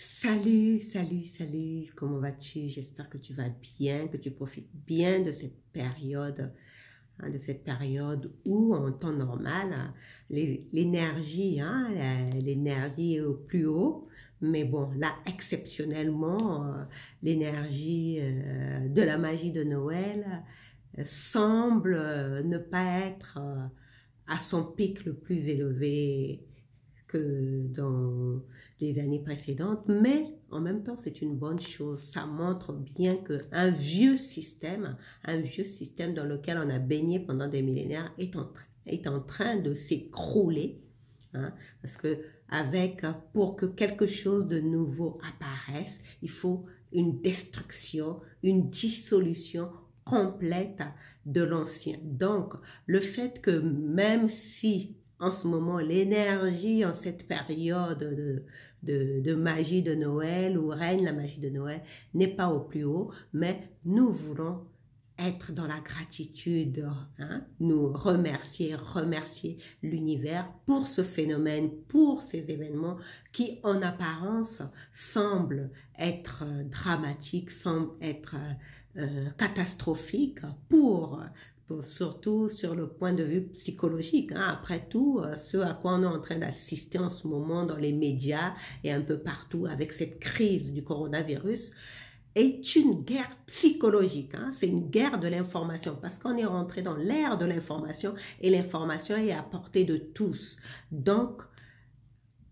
Salut, salut, salut, comment vas-tu? J'espère que tu vas bien, que tu profites bien de cette période, où en temps normal, l'énergie, l'énergie est au plus haut, mais bon, là, exceptionnellement, l'énergie de la magie de Noël semble ne pas être à son pic le plus élevé que dans les années précédentes, mais en même temps, c'est une bonne chose. Ça montre bien qu'un un vieux système dans lequel on a baigné pendant des millénaires est en train de s'écrouler. Hein, parce que pour que quelque chose de nouveau apparaisse, il faut une destruction, une dissolution complète de l'ancien. Donc, le fait que même si en ce moment, l'énergie en cette période de magie de Noël, où règne la magie de Noël, n'est pas au plus haut, mais nous voulons être dans la gratitude, hein, nous remercier l'univers pour ce phénomène, pour ces événements qui, en apparence, semblent être dramatiques, semblent être catastrophiques surtout sur le point de vue psychologique. Hein. Après tout, ce à quoi on est en train d'assister en ce moment dans les médias et un peu partout avec cette crise du coronavirus, est une guerre psychologique. Hein. C'est une guerre de l'information parce qu'on est rentré dans l'ère de l'information et l'information est à portée de tous. Donc,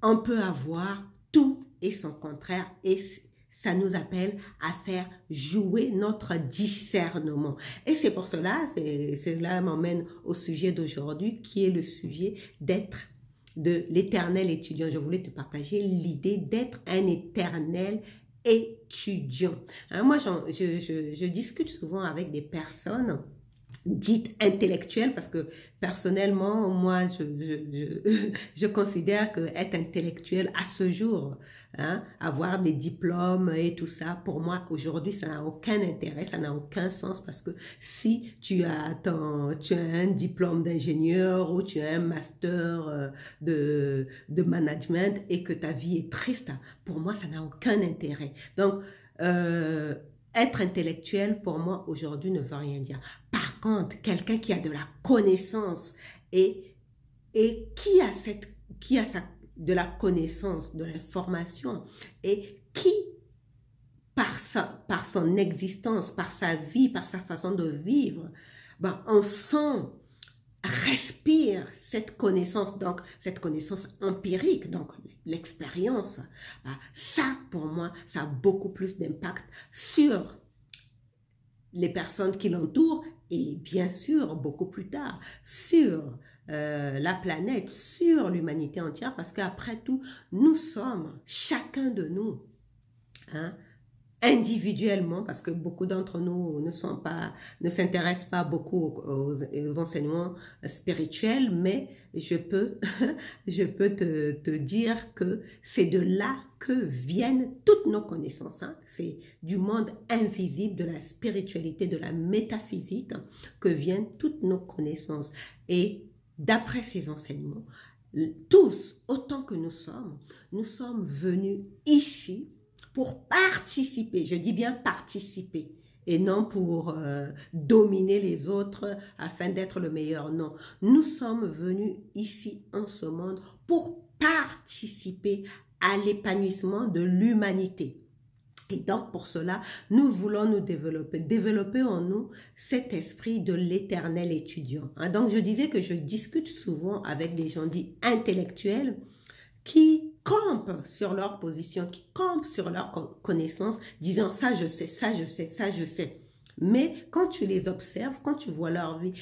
on peut avoir tout et son contraire et ça nous appelle à faire jouer notre discernement. Et c'est pour cela, cela m'emmène au sujet d'aujourd'hui, qui est le sujet de l'éternel étudiant. Je voulais te partager l'idée d'être un éternel étudiant. Hein, moi, je discute souvent avec des personnes dites intellectuelle parce que personnellement, moi, je considère que être intellectuel à ce jour, hein, avoir des diplômes et tout ça, pour moi, aujourd'hui, ça n'a aucun intérêt, ça n'a aucun sens parce que si tu as un diplôme d'ingénieur ou tu as un master de management et que ta vie est triste, pour moi, ça n'a aucun intérêt. Donc, être intellectuel, pour moi, aujourd'hui, ne veut rien dire. Par contre, quelqu'un qui a de la connaissance et de la connaissance, de l'information, et qui, par son existence, par sa vie, par sa façon de vivre, ben, respire cette connaissance, donc cette connaissance empirique, donc l'expérience, ça pour moi, ça a beaucoup plus d'impact sur les personnes qui l'entourent et bien sûr, beaucoup plus tard, sur la planète, sur l'humanité entière, parce qu'après tout, nous sommes, chacun de nous, hein, individuellement, parce que beaucoup d'entre nous ne s'intéressent pas beaucoup aux enseignements spirituels, mais je peux te dire que c'est de là que viennent toutes nos connaissances. Hein. C'est du monde invisible, de la spiritualité, de la métaphysique que viennent toutes nos connaissances. Et d'après ces enseignements, tous, autant que nous sommes venus ici pour participer, je dis bien participer, et non pour dominer les autres afin d'être le meilleur. Non, nous sommes venus ici en ce monde pour participer à l'épanouissement de l'humanité. Et donc, pour cela, nous voulons nous développer en nous cet esprit de l'éternel étudiant. Hein, donc, je disais que je discute souvent avec des gens dits intellectuels qui campent sur leur position, qui campent sur leur connaissance, disant ça je sais, ça je sais, ça je sais. Mais quand tu les observes, quand tu vois leur vie,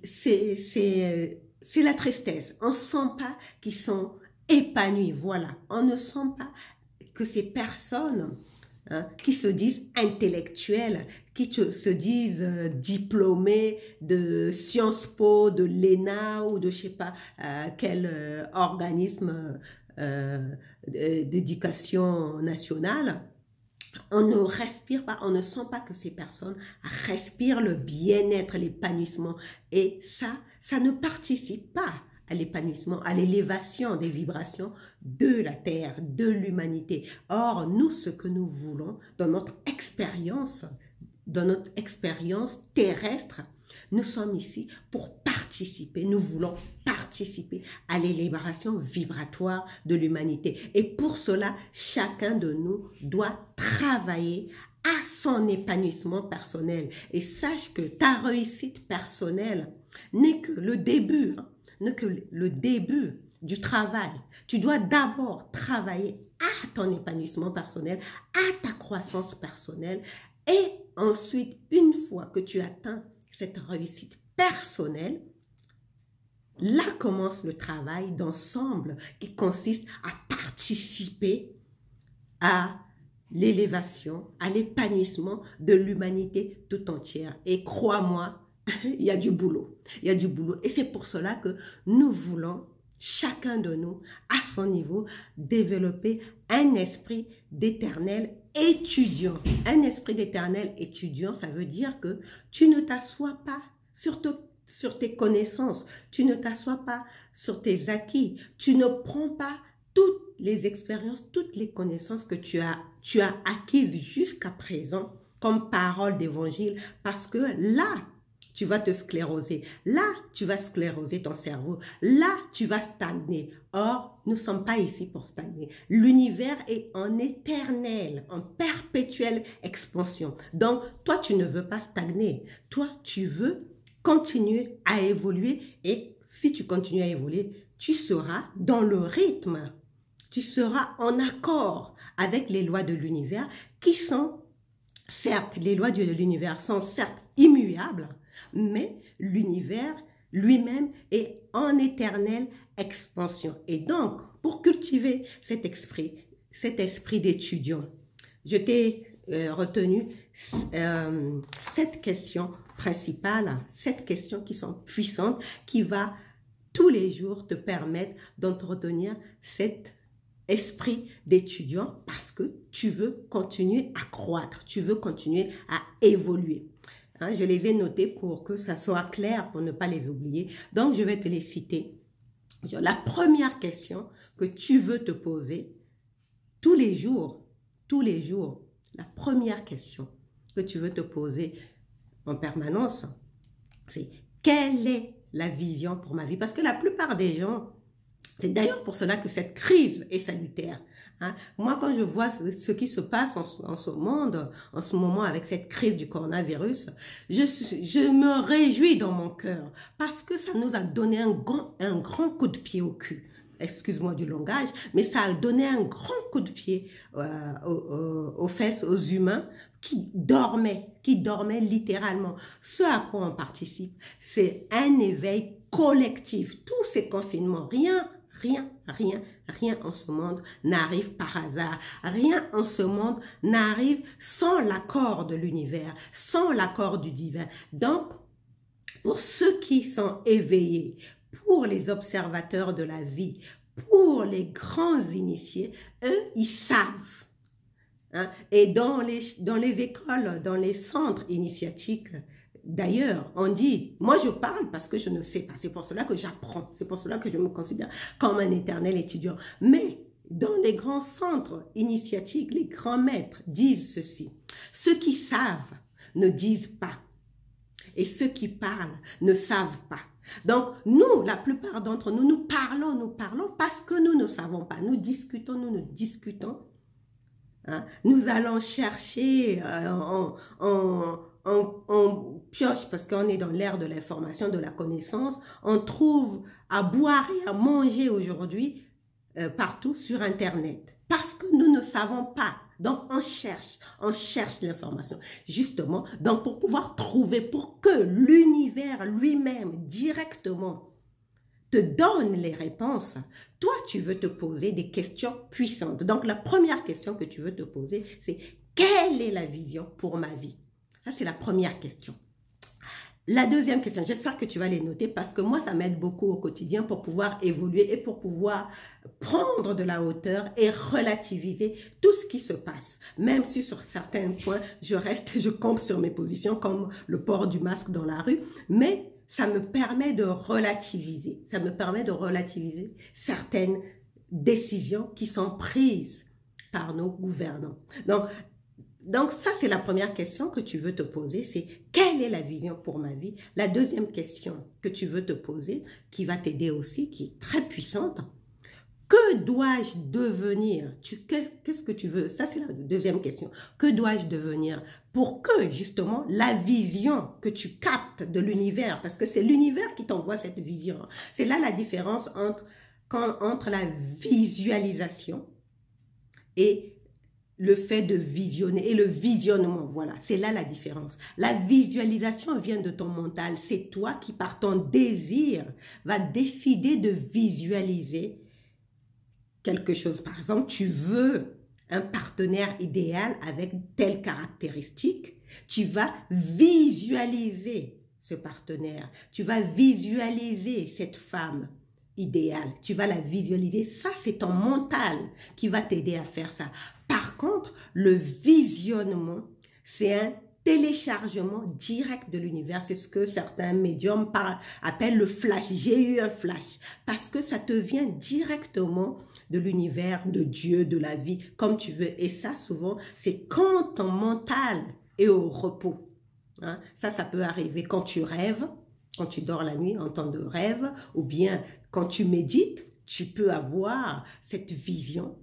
c'est la tristesse. On ne sent pas qu'ils sont épanouis, voilà. On ne sent pas que ces personnes, hein, qui se disent intellectuelles, qui se disent diplômés de Sciences Po, de l'ENA ou de je sais pas quel organisme d'éducation nationale, on ne respire pas, on ne sent pas que ces personnes respirent le bien-être, l'épanouissement, et ça ne participe pas à l'épanouissement, à l'élévation des vibrations de la Terre, de l'humanité. Or, nous, ce que nous voulons dans notre expérience terrestre, nous sommes ici pour participer, nous voulons participer à l'élévation vibratoire de l'humanité. Et pour cela, chacun de nous doit travailler à son épanouissement personnel. Et sache que ta réussite personnelle n'est que le début, n'est que le début du travail. Tu dois d'abord travailler à ton épanouissement personnel, à ta croissance personnelle. Et ensuite, une fois que tu atteins cette réussite personnelle, là commence le travail d'ensemble qui consiste à participer à l'élévation, à l'épanouissement de l'humanité tout entière. Et crois-moi, il y a du boulot. Il y a du boulot. Et c'est pour cela que nous voulons, chacun de nous, à son niveau, développer un esprit d'éternel étudiant. Un esprit d'éternel étudiant, ça veut dire que tu ne t'assois pas sur tes connaissances, tu ne t'assois pas sur tes acquis, tu ne prends pas toutes les expériences, toutes les connaissances que tu as acquises jusqu'à présent comme parole d'évangile, parce que là, tu vas te scléroser. Là, tu vas scléroser ton cerveau. Là, tu vas stagner. Or, nous ne sommes pas ici pour stagner. L'univers est en éternel, en perpétuelle expansion. Donc, toi, tu ne veux pas stagner. Toi, tu veux continuer à évoluer. Et si tu continues à évoluer, tu seras dans le rythme. Tu seras en accord avec les lois de l'univers qui sont, certes, les lois de l'univers sont certes immuables, mais l'univers lui-même est en éternelle expansion. Et donc, pour cultiver cet esprit d'étudiant, je t'ai retenu 7 questions principales, 7 questions qui sont puissantes, qui va tous les jours te permettre d'entretenir cet esprit d'étudiant parce que tu veux continuer à croître, tu veux continuer à évoluer. Hein, je les ai notés pour que ça soit clair, pour ne pas les oublier. Donc, je vais te les citer. La première question que tu veux te poser tous les jours, la première question que tu veux te poser en permanence, c'est quelle est la vision pour ma vie? Parce que la plupart des gens, c'est d'ailleurs pour cela que cette crise est salutaire. Hein? Moi, quand je vois ce qui se passe en ce monde, en ce moment avec cette crise du coronavirus, je me réjouis dans mon cœur parce que ça nous a donné un grand coup de pied au cul. Excuse-moi du langage, mais ça a donné un grand coup de pied aux fesses, aux humains qui dormaient littéralement. Ce à quoi on participe, c'est un éveil collectif. Tous ces confinements, rien en ce monde n'arrive par hasard. Rien en ce monde n'arrive sans l'accord de l'univers, sans l'accord du divin. Donc, pour ceux qui sont éveillés, pour les observateurs de la vie, pour les grands initiés, eux, ils savent. Hein? Et dans les écoles, dans les centres initiatiques, d'ailleurs, on dit, moi je parle parce que je ne sais pas, c'est pour cela que j'apprends, c'est pour cela que je me considère comme un éternel étudiant. Mais dans les grands centres initiatiques, les grands maîtres disent ceci, ceux qui savent ne disent pas, et ceux qui parlent ne savent pas. Donc, nous, la plupart d'entre nous, nous parlons parce que nous ne savons pas. Nous discutons. Hein? Nous allons chercher, on pioche parce qu'on est dans l'ère de l'information, de la connaissance. On trouve à boire et à manger aujourd'hui partout sur Internet. Parce que nous ne savons pas. Donc, on cherche l'information. Justement, donc pour pouvoir trouver, pour que l'univers lui-même, directement, te donne les réponses, toi, tu veux te poser des questions puissantes. Donc, la première question que tu veux te poser, c'est quelle est la vision pour ma vie? Ça, c'est la première question. La deuxième question, j'espère que tu vas les noter parce que moi, ça m'aide beaucoup au quotidien pour pouvoir évoluer et pour pouvoir prendre de la hauteur et relativiser tout ce qui se passe. Même si sur certains points, je campe sur mes positions comme le port du masque dans la rue. Mais ça me permet de relativiser. Ça me permet de relativiser certaines décisions qui sont prises par nos gouvernants. Donc ça, c'est la première question que tu veux te poser, c'est quelle est la vision pour ma vie? La deuxième question que tu veux te poser, qui va t'aider aussi, qui est très puissante, que dois-je devenir? Qu'est-ce que tu veux? Ça, c'est la deuxième question. Que dois-je devenir pour que, justement, la vision que tu captes de l'univers, parce que c'est l'univers qui t'envoie cette vision, c'est là la différence entre la visualisation et le fait de visionner et le visionnement, voilà, c'est là la différence. La visualisation vient de ton mental, c'est toi qui par ton désir va décider de visualiser quelque chose. Par exemple, tu veux un partenaire idéal avec telle caractéristique, tu vas visualiser ce partenaire, tu vas visualiser cette femme idéale, tu vas la visualiser. Ça, c'est ton mental qui va t'aider à faire ça. Par contre, le visionnement, c'est un téléchargement direct de l'univers. C'est ce que certains médiums appellent le flash. J'ai eu un flash parce que ça te vient directement de l'univers, de Dieu, de la vie, comme tu veux. Et ça, souvent, c'est quand ton mental est au repos. Hein? Ça peut arriver quand tu rêves, quand tu dors la nuit en temps de rêve, ou bien quand tu médites, tu peux avoir cette vision,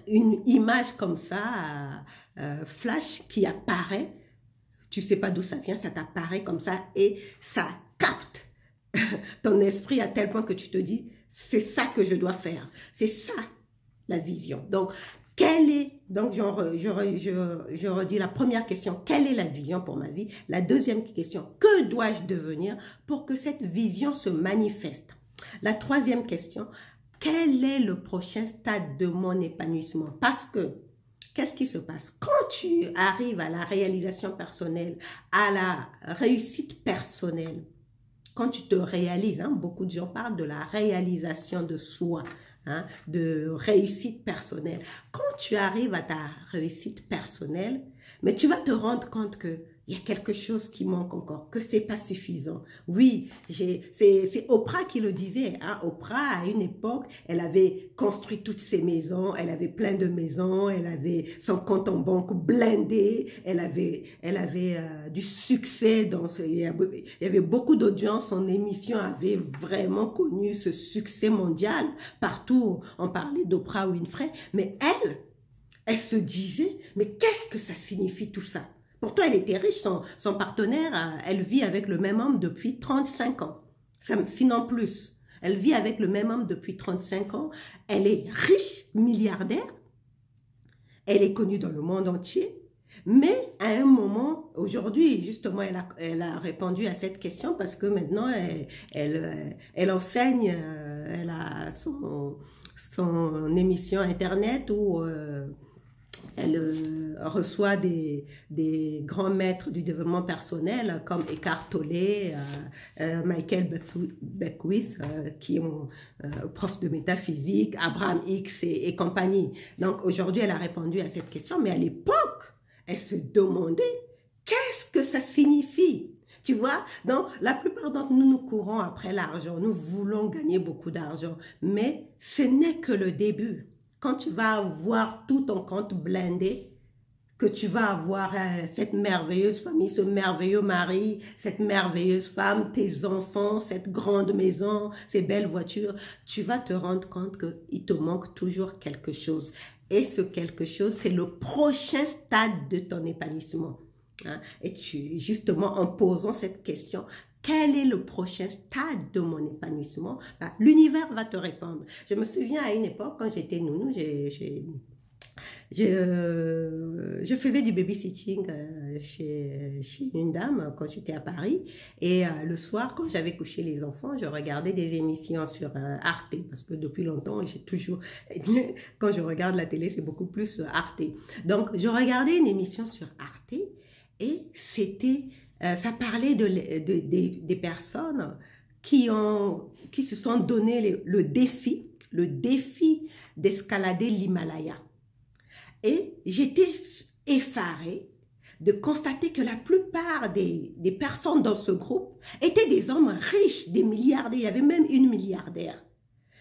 une image comme ça, flash qui apparaît, tu ne sais pas d'où ça vient, ça t'apparaît comme ça et ça capte ton esprit à tel point que tu te dis, c'est ça que je dois faire, c'est ça la vision. Donc, je redis la première question, quelle est la vision pour ma vie? La deuxième question, que dois-je devenir pour que cette vision se manifeste? La troisième question, quel est le prochain stade de mon épanouissement? Parce que, qu'est-ce qui se passe? Quand tu arrives à la réalisation personnelle, à la réussite personnelle, quand tu te réalises, hein, beaucoup de gens parlent de la réalisation de soi, hein, de réussite personnelle. Quand tu arrives à ta réussite personnelle, mais tu vas te rendre compte que il y a quelque chose qui manque encore, que c'est pas suffisant. Oui, c'est Oprah qui le disait. Hein. Oprah, à une époque, elle avait construit toutes ses maisons, elle avait plein de maisons, elle avait son compte en banque blindé, elle avait du succès. Il y avait beaucoup d'audience, son émission avait vraiment connu ce succès mondial. Partout, on parlait d'Oprah Winfrey, mais elle se disait, mais qu'est-ce que ça signifie tout ça? Pourtant, elle était riche, son partenaire, elle vit avec le même homme depuis 35 ans, sinon plus. Elle vit avec le même homme depuis 35 ans, elle est riche, milliardaire, elle est connue dans le monde entier, mais à un moment, aujourd'hui, justement, elle a répondu à cette question parce que maintenant, elle enseigne, elle a son émission Internet où elle reçoit des grands maîtres du développement personnel comme Eckhart Tolle, Michael Beckwith, qui ont prof de métaphysique, Abraham Hicks et compagnie. Donc aujourd'hui, elle a répondu à cette question, mais à l'époque, elle se demandait qu'est-ce que ça signifie. Tu vois, donc la plupart d'entre nous, nous courons après l'argent, nous voulons gagner beaucoup d'argent, mais ce n'est que le début. Quand tu vas avoir tout ton compte blindé, que tu vas avoir cette merveilleuse famille, ce merveilleux mari, cette merveilleuse femme, tes enfants, cette grande maison, ces belles voitures, tu vas te rendre compte qu'il te manque toujours quelque chose. Et ce quelque chose, c'est le prochain stade de ton épanouissement. Hein? Et justement, en posant cette question, quel est le prochain stade de mon épanouissement? L'univers va te répondre. Je me souviens à une époque, quand j'étais nounou, je faisais du babysitting chez une dame quand j'étais à Paris. Et le soir, quand j'avais couché les enfants, je regardais des émissions sur Arte. Parce que depuis longtemps, j'ai toujours... Quand je regarde la télé, c'est beaucoup plus Arte. Donc, je regardais une émission sur Arte et c'était... ça parlait des personnes qui se sont donné le défi d'escalader l'Himalaya. Et j'étais effarée de constater que la plupart des personnes dans ce groupe étaient des hommes riches, des milliardaires. Il y avait même une milliardaire.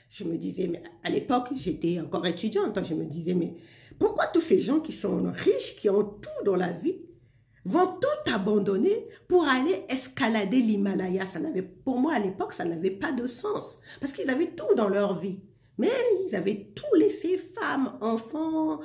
Je me disais, mais à l'époque, j'étais encore étudiante, je me disais, mais pourquoi tous ces gens qui sont riches, qui ont tout dans la vie, vont tout abandonner pour aller escalader l'Himalaya? Pour moi, à l'époque, ça n'avait pas de sens, parce qu'ils avaient tout dans leur vie. Mais ils avaient tout laissé, femmes, enfants,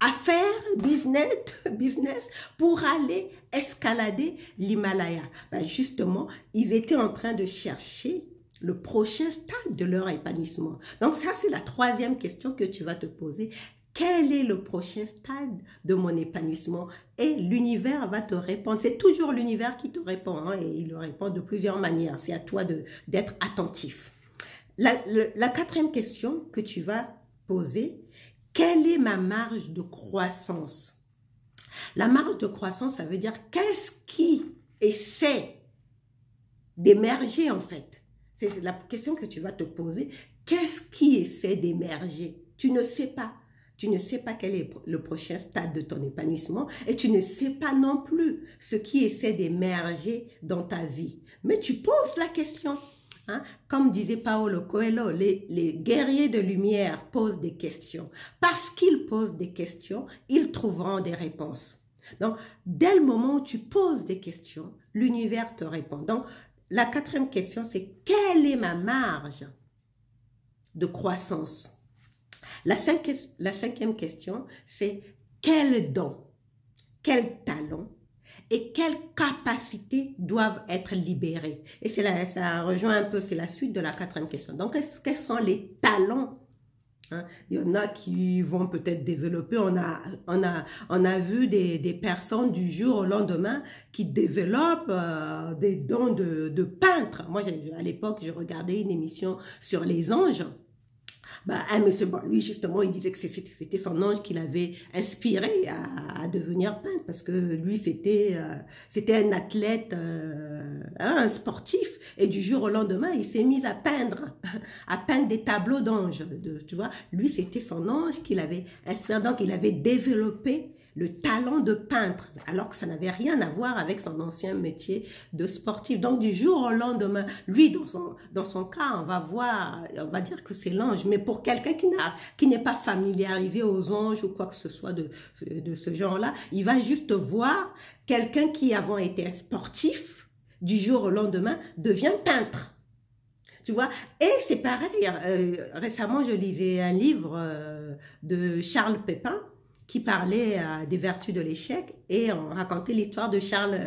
affaires, business, pour aller escalader l'Himalaya. Ben justement, ils étaient en train de chercher le prochain stade de leur épanouissement. Donc ça, c'est la troisième question que tu vas te poser. Quel est le prochain stade de mon épanouissement? Et l'univers va te répondre. C'est toujours l'univers qui te répond, hein, et il le répond de plusieurs manières. C'est à toi d'être attentif. La quatrième question que tu vas poser, quelle est ma marge de croissance? La marge de croissance, ça veut dire qu'est-ce qui essaie d'émerger en fait? C'est la question que tu vas te poser. Qu'est-ce qui essaie d'émerger? Tu ne sais pas. Tu ne sais pas quel est le prochain stade de ton épanouissement et tu ne sais pas non plus ce qui essaie d'émerger dans ta vie. Mais tu poses la question. Hein? Comme disait Paulo Coelho, les guerriers de lumière posent des questions. Parce qu'ils posent des questions, ils trouveront des réponses. Donc, dès le moment où tu poses des questions, l'univers te répond. Donc, la quatrième question, c'est quelle est ma marge de croissance? La cinquième question, c'est quel don, quel talent et quelles capacités doivent être libérées? Et ça rejoint un peu, c'est la suite de la quatrième question. Donc, quels sont les talents? Hein? Il y en a qui vont peut-être développer. On a vu des personnes du jour au lendemain qui développent des dons de peintre. Moi, à l'époque, je regardais une émission sur les anges. Bah, un monsieur, bon, lui justement, il disait que c'était son ange qui l'avait inspiré à devenir peintre parce que lui, c'était un athlète, un sportif. Et du jour au lendemain, il s'est mis à peindre des tableaux d'anges. Tu vois, lui, c'était son ange qui l'avait inspiré. Donc, il avait développé le talent de peintre, alors que ça n'avait rien à voir avec son ancien métier de sportif. Donc, du jour au lendemain, lui, dans son cas, on va dire que c'est l'ange. Mais pour quelqu'un qui n'est pas familiarisé aux anges ou quoi que ce soit de ce genre-là, il va juste voir quelqu'un qui, avant été un sportif, du jour au lendemain, devient peintre. Tu vois, et c'est pareil, récemment, je lisais un livre de Charles Pépin, qui parlait des vertus de l'échec et on racontait l'histoire de Charles,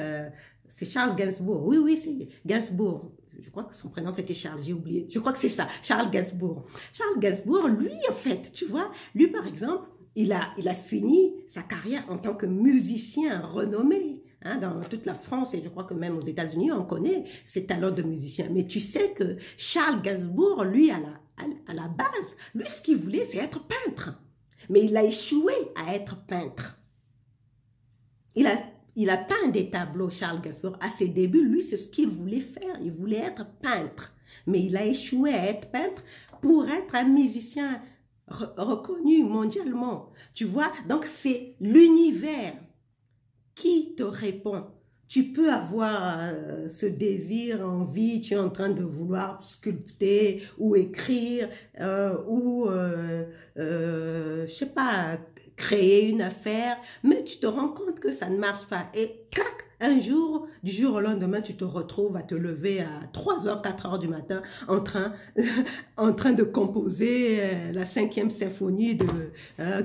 c'est Charles Gainsbourg. Oui, c'est Gainsbourg. Je crois que son prénom c'était Charles, j'ai oublié. Je crois que c'est ça, Charles Gainsbourg. Charles Gainsbourg, lui en fait, tu vois, lui par exemple, il a fini sa carrière en tant que musicien renommé. Hein, dans toute la France et je crois que même aux États-Unis, on connaît ses talents de musicien. Mais tu sais que Charles Gainsbourg, lui, à la base, lui, ce qu'il voulait, c'est être peintre. Mais il a échoué à être peintre. Il a peint des tableaux, Charles Gainsbourg. À ses débuts, lui, c'est ce qu'il voulait faire. Il voulait être peintre. Mais il a échoué à être peintre pour être un musicien reconnu mondialement. Tu vois, donc c'est l'univers qui te répond. Tu peux avoir ce désir, envie, tu es en train de vouloir sculpter ou écrire je sais pas, créer une affaire, mais tu te rends compte que ça ne marche pas. Et clac, un jour, du jour au lendemain, tu te retrouves à te lever à 3h, 4h du matin en train de composer la 5e symphonie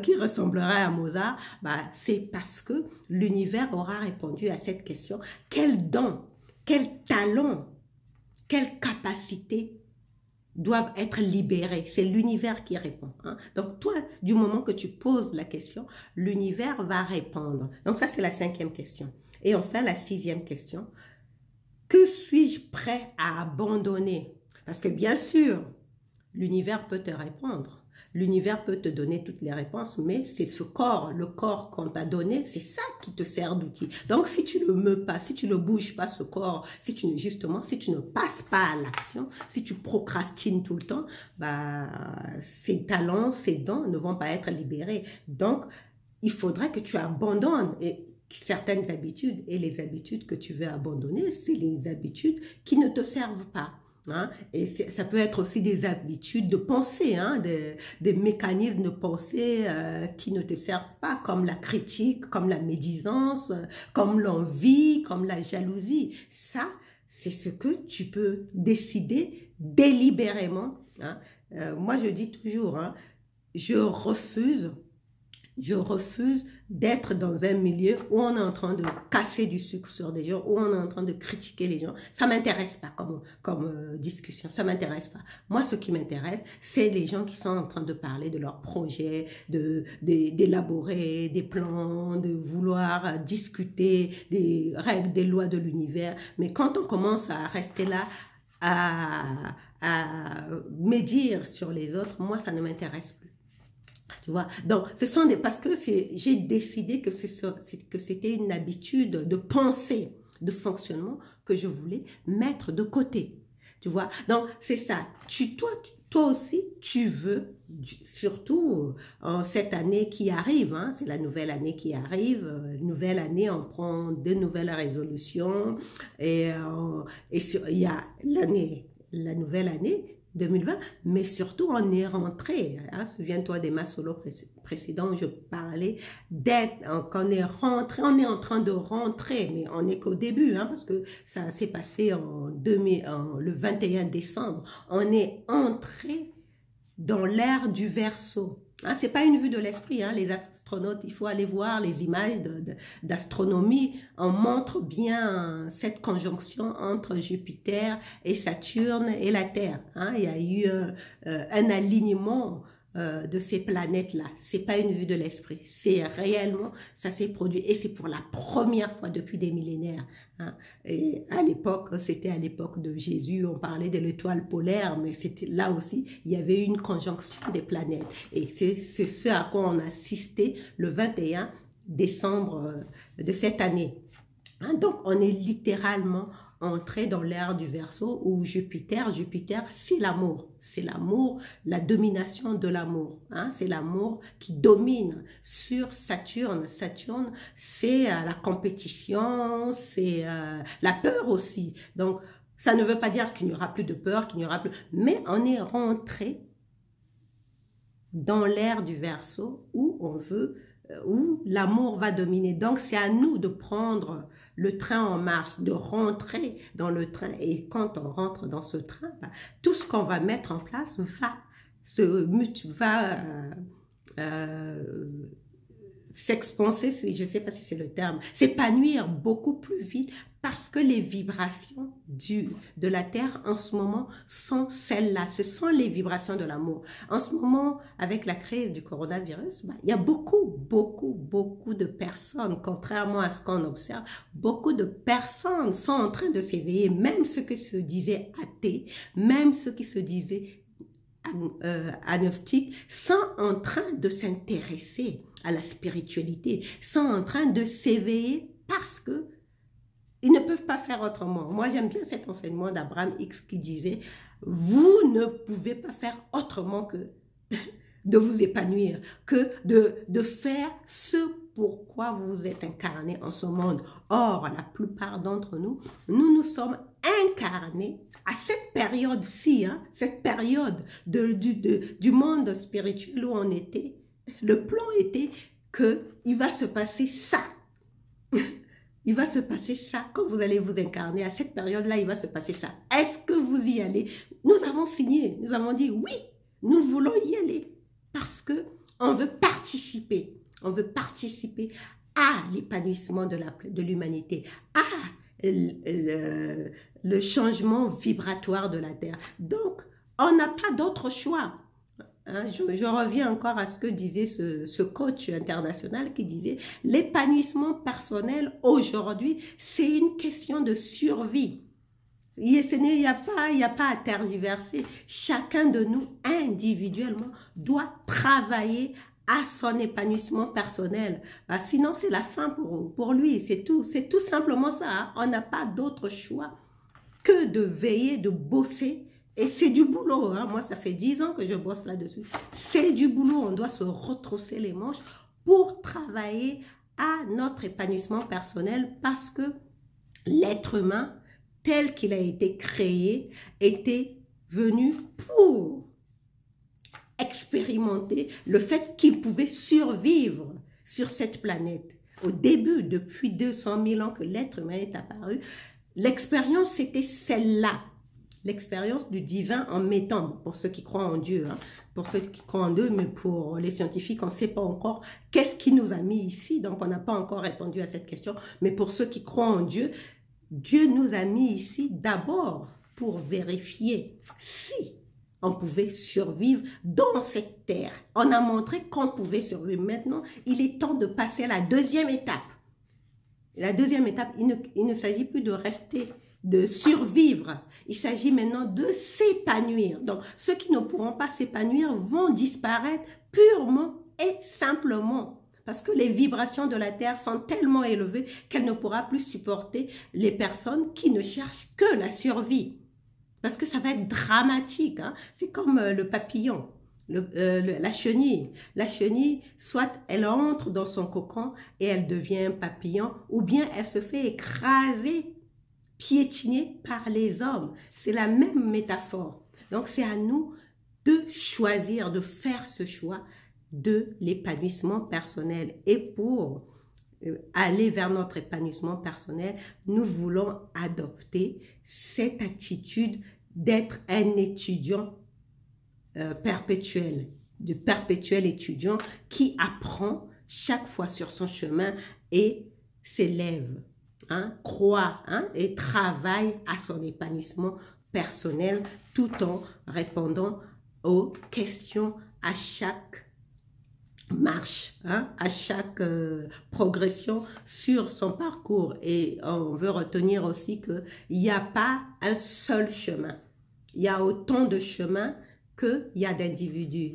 qui ressemblerait à Mozart. Bah, c'est parce que l'univers aura répondu à cette question. Quel don, quel talent, quelle capacité doivent être libérés. C'est l'univers qui répond. Hein? Donc, toi, du moment que tu poses la question, l'univers va répondre. Donc, ça, c'est la 5e question. Et enfin, la 6e question. Que suis-je prêt à abandonner? Parce que bien sûr, l'univers peut te répondre. L'univers peut te donner toutes les réponses, mais c'est ce corps, le corps qu'on t'a donné, c'est ça qui te sert d'outil. Donc, si tu ne meus pas, si tu ne bouges pas ce corps, si tu ne passes pas à l'action, si tu procrastines tout le temps, bah, ces talents, ces dons ne vont pas être libérés. Donc, il faudrait que tu abandonnes. Et certaines habitudes, et les habitudes que tu veux abandonner, c'est les habitudes qui ne te servent pas. Hein? Et ça peut être aussi des habitudes de pensée, hein? Des mécanismes de pensée qui ne te servent pas, comme la critique, comme la médisance, comme l'envie, comme la jalousie. Ça, c'est ce que tu peux décider délibérément. Hein? Moi, je dis toujours, hein, je refuse d'être dans un milieu où on est en train de casser du sucre sur des gens, où on est en train de critiquer les gens. Ça ne m'intéresse pas comme discussion, ça ne m'intéresse pas. Moi, ce qui m'intéresse, c'est les gens qui sont en train de parler de leurs projets, d'élaborer des plans, de vouloir discuter des règles, des lois de l'univers. Mais quand on commence à rester là, à médire sur les autres, moi, ça ne m'intéresse plus. Tu vois, donc ce sont parce que j'ai décidé que c'était une habitude de pensée, de fonctionnement que je voulais mettre de côté. Tu vois, donc c'est ça. Toi aussi, tu veux, surtout en cette année qui arrive, hein, c'est la nouvelle année qui arrive, nouvelle année, on prend de nouvelles résolutions et il y a la nouvelle année 2020, mais surtout on est rentré, hein, souviens-toi des ma solo précédents où je parlais qu'on est rentré, on est en train de rentrer, mais on n'est qu'au début, hein, parce que ça s'est passé le 21 décembre, on est entré dans l'ère du Verseau. Hein, c'est pas une vue de l'esprit, hein, les astronautes, il faut aller voir les images d'astronomie, on montre bien cette conjonction entre Jupiter et Saturne et la Terre. Hein, il y a eu un alignement de ces planètes-là. C'est pas une vue de l'esprit, c'est réellement, ça s'est produit et c'est pour la première fois depuis des millénaires. Hein. Et à l'époque, c'était à l'époque de Jésus, on parlait de l'étoile polaire, mais c'était là aussi, il y avait une conjonction des planètes. Et c'est ce à quoi on a assisté le 21 décembre de cette année. Hein, donc, on est littéralement entré dans l'ère du Verseau où Jupiter, c'est l'amour, la domination de l'amour. Hein, c'est l'amour qui domine sur Saturne. Saturne, c'est la compétition, c'est la peur aussi. Donc, ça ne veut pas dire qu'il n'y aura plus de peur, qu'il n'y aura plus... Mais on est rentré dans l'ère du Verseau où l'amour va dominer. Donc, c'est à nous de prendre le train en marche, de rentrer dans le train. Et quand on rentre dans ce train, tout ce qu'on va mettre en place va s'expanser, je ne sais pas si c'est le terme, s'épanouir beaucoup plus vite parce que les vibrations de la Terre en ce moment sont celles-là. Ce sont les vibrations de l'amour. En ce moment, avec la crise du coronavirus, il y a beaucoup de personnes, contrairement à ce qu'on observe, beaucoup de personnes sont en train de s'éveiller, même ceux qui se disaient athées, même ceux qui se disaient agnostiques, sont en train de s'intéresser à la spiritualité, sont en train de s'éveiller parce que ils ne peuvent pas faire autrement. Moi, j'aime bien cet enseignement d'Abraham X qui disait « Vous ne pouvez pas faire autrement que de vous épanouir, que de faire ce pourquoi vous êtes incarné en ce monde. » Or, la plupart d'entre nous, nous sommes incarnés à cette période-ci, hein, cette période du monde spirituel où on était. Le plan était qu'il va se passer ça. Il va se passer ça. Quand vous allez vous incarner, à cette période-là, il va se passer ça. Est-ce que vous y allez? Nous avons signé, nous avons dit oui, nous voulons y aller. Parce qu'on veut participer. On veut participer à l'épanouissement de l'humanité, à le changement vibratoire de la Terre. Donc, on n'a pas d'autre choix. Hein, je reviens encore à ce que disait ce coach international qui disait l'épanouissement personnel aujourd'hui, c'est une question de survie. Il n'y a pas à tergiverser. Chacun de nous, individuellement, doit travailler à son épanouissement personnel. Sinon, c'est la fin pour lui. C'est tout simplement ça. Hein. On n'a pas d'autre choix que de veiller, de bosser. Et c'est du boulot, hein. Moi, ça fait 10 ans que je bosse là-dessus. C'est du boulot, on doit se retrousser les manches pour travailler à notre épanouissement personnel parce que l'être humain, tel qu'il a été créé, était venu pour expérimenter le fait qu'il pouvait survivre sur cette planète. Au début, depuis 200 000 ans que l'être humain est apparu, l'expérience c'était celle-là. L'expérience du divin en mettant, pour ceux qui croient en Dieu, hein, pour ceux qui croient en Dieu, mais pour les scientifiques, on ne sait pas encore qu'est-ce qui nous a mis ici, donc on n'a pas encore répondu à cette question, mais pour ceux qui croient en Dieu, Dieu nous a mis ici d'abord pour vérifier si on pouvait survivre dans cette terre. On a montré qu'on pouvait survivre. Maintenant, il est temps de passer à la deuxième étape. La deuxième étape, il ne s'agit plus de rester, de survivre. Il s'agit maintenant de s'épanouir. Donc, ceux qui ne pourront pas s'épanouir vont disparaître purement et simplement. Parce que les vibrations de la Terre sont tellement élevées qu'elle ne pourra plus supporter les personnes qui ne cherchent que la survie. Parce que ça va être dramatique. Hein? C'est comme le papillon, la chenille. La chenille, soit elle entre dans son cocon et elle devient un papillon, ou bien elle se fait écraser, piétiner par les hommes. C'est la même métaphore. Donc c'est à nous de choisir, de faire ce choix de l'épanouissement personnel. Et pour aller vers notre épanouissement personnel, nous voulons adopter cette attitude d'être un étudiant perpétuel, de perpétuel étudiant qui apprend chaque fois sur son chemin et s'élève, hein, croit, hein, et travaille à son épanouissement personnel tout en répondant aux questions à chaque marche, hein, à chaque progression sur son parcours. Et on veut retenir aussi qu'il n'y a pas un seul chemin. Il y a autant de chemins qu'il y a d'individus.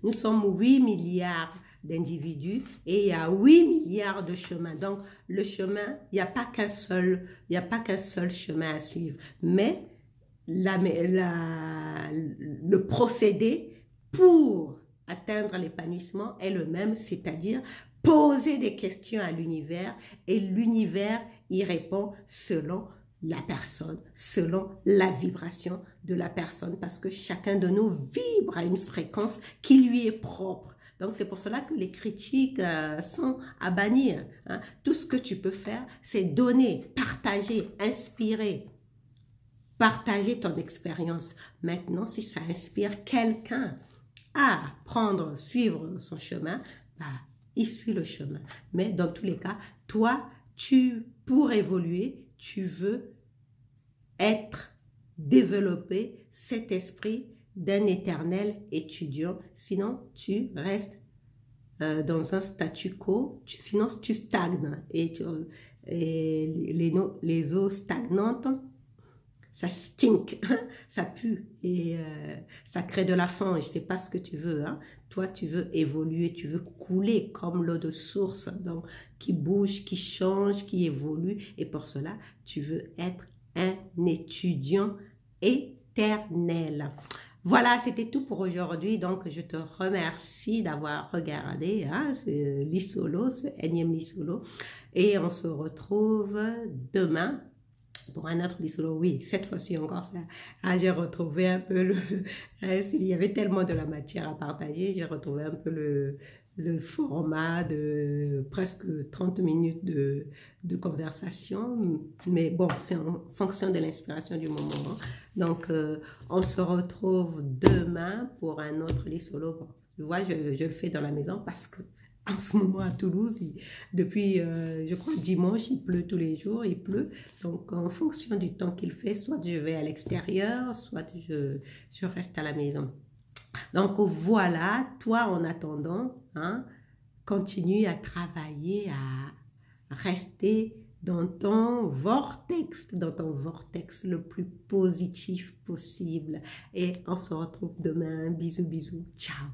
Nous sommes 8 milliards d'individus et il y a 8 milliards de chemins. Donc le chemin, il n'y a pas qu'un seul chemin à suivre. Mais le procédé pour atteindre l'épanouissement est le même, c'est-à-dire poser des questions à l'univers et l'univers y répond selon la personne, selon la vibration de la personne, parce que chacun de nous vibre à une fréquence qui lui est propre. Donc c'est pour cela que les critiques sont à bannir. Hein. Tout ce que tu peux faire, c'est donner, partager, inspirer. Partager ton expérience. Maintenant, si ça inspire quelqu'un à suivre son chemin, bah, il suit le chemin. Mais dans tous les cas, toi, pour évoluer, tu veux développer cet esprit d'un éternel étudiant. Sinon, tu restes dans un statu quo, sinon tu stagnes. Et les eaux stagnantes, ça stink, ça pue et ça crée de la fange. C'est pas ce que tu veux. Hein. Toi, tu veux évoluer, tu veux couler comme l'eau de source, donc qui bouge, qui change, qui évolue. Et pour cela, tu veux être un étudiant éternel. Voilà, c'était tout pour aujourd'hui. Donc, je te remercie d'avoir regardé hein, ce lit solo, ce énième lit solo. Et on se retrouve demain pour un autre lit solo. Oui, cette fois-ci encore, ça, j'ai retrouvé un peu il y avait tellement de la matière à partager, j'ai retrouvé un peu le format de presque 30 minutes de conversation. Mais bon, c'est en fonction de l'inspiration du moment. Donc, on se retrouve demain pour un autre lit solo. Bon, tu vois, je le fais dans la maison parce que en ce moment à Toulouse, depuis, je crois, dimanche, il pleut tous les jours, il pleut. Donc, en fonction du temps qu'il fait, soit je vais à l'extérieur, soit je reste à la maison. Donc, voilà, toi, en attendant, hein, continue à travailler, à rester dans ton vortex le plus positif possible. Et on se retrouve demain. Bisous, bisous. Ciao.